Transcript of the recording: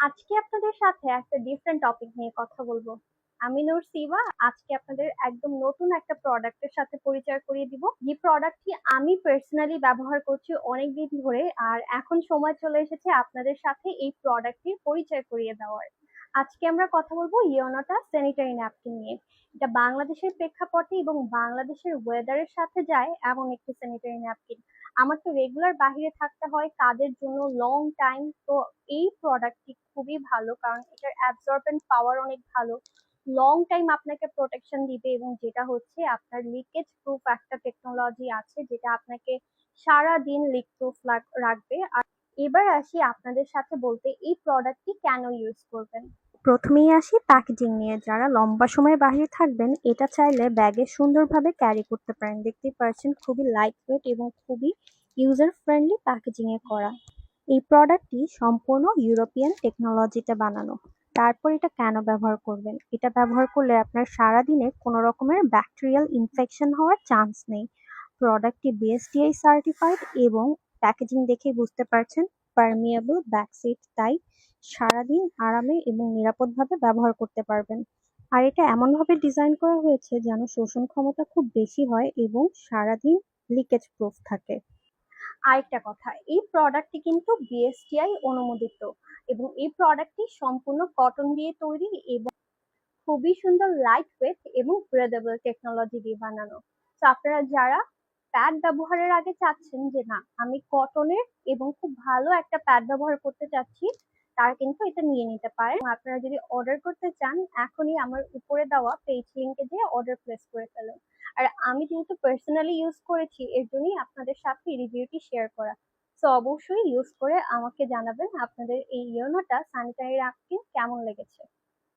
আজকে আপনাদের সাথে একটা ডিফারেন্ট টপিক নিয়ে কথা বলবো। আমি নুরসিবা। আজকে আপনাদের একদম নতুন একটা প্রোডাক্টের সাথে পরিচয় করিয়ে দিব, যে প্রোডাক্টটি আমি পার্সোনালি ব্যবহার করছি অনেকদিন ধরে, আর এখন সময় চলে এসেছে আপনাদের সাথে এই প্রোডাক্টটির পরিচয় করিয়ে দেওয়ার। আজকে আমরা কথা বলবো ইওনোটা স্যানিটারি ন্যাপকিন নিয়ে। এটা বাংলাদেশের প্রেক্ষাপটে এবং বাংলাদেশের ওয়েদারের সাথে যায় এমন একটি স্যানিটারি ন্যাপকিন। আমার তো রেগুলার বাহিরে থাকতে হয় কাজের জন্য লং টাইম, তো এই প্রোডাক্টটি খুবই ভালো কারণ এটার অ্যাবজর্বেন্ট পাওয়ার অনেক ভালো। লং টাইম আপনাকে প্রোটেকশন দিবে, এবং যেটা হচ্ছে আপনার লিকেজ প্রুফ একটা টেকনোলজি আছে যেটা আপনাকে সারা দিন লিক প্রুফ রাখবে। আর এবার আসি আপনাদের সাথে বলতে এই প্রোডাক্টটি কেন ইউজ করবেন। প্রথমেই আসি প্যাকেজিং নিয়ে। যারা লম্বা সময় বাহিরে থাকবেন, এটা চাইলে ব্যাগে সুন্দরভাবে ক্যারি করতে পারেন। দেখতেই পাচ্ছেন খুবই লাইট ওয়েট এবং খুবই ইউজার ফ্রেন্ডলি প্যাকেজিং এ করা। এই প্রোডাক্টটি সম্পূর্ণ ইউরোপিয়ান টেকনোলজিতে বানানো। তারপর এটা কেন ব্যবহার করবেন? এটা ব্যবহার করলে আপনার সারাদিনে কোনো রকমের ব্যাকটেরিয়াল ইনফেকশন হওয়ার চান্স নেই। প্রোডাক্টটি বিএসটিআই সার্টিফাইড এবং প্যাকেজিং দেখে বুঝতে পারছেন পারমিয়েবল ব্যাকসিট, তাই সারাদিন আরামে এবং নিরাপদভাবে ব্যবহার করতে পারবেন। আর এটা এমনভাবে ডিজাইন করা হয়েছে যেন শোষণ ক্ষমতা খুব বেশি হয় এবং সারাদিন লিকেজ প্রুফ থাকে। আরেকটা কথা, এই প্রোডাক্টটি কিন্তু বিএসটিআই অনুমোদিত, এবং এই প্রোডাক্টটি সম্পূর্ণ কটন দিয়ে তৈরি এবং খুবই সুন্দর লাইট ওয়েট এবং ব্রেদেবল টেকনোলজি দিয়ে বানানো। তো আপনারা যারা প্যাড ব্যবহারের আগে চাচ্ছেন যে না আমি কটনের এবং খুব ভালো একটা প্যাড ব্যবহার করতে চাচ্ছি, তারা কিন্তু এটা নিয়ে নিতে পারেন। আপনারা যদি অর্ডার করতে চান, এখনই আমার উপরে দেওয়া পেজ লিংকে যেয়ে অর্ডার প্লেস করে ফেলুন। আর আমি যেহেতু পার্সোনালি ইউজ করেছি, এর জন্যই আপনাদের সাথে রিভিউটি শেয়ার করা। তো অবশ্যই ইউজ করে আমাকে জানাবেন আপনাদের এই ইওনোটা স্যানিটারি ন্যাপকিন কেমন লেগেছে।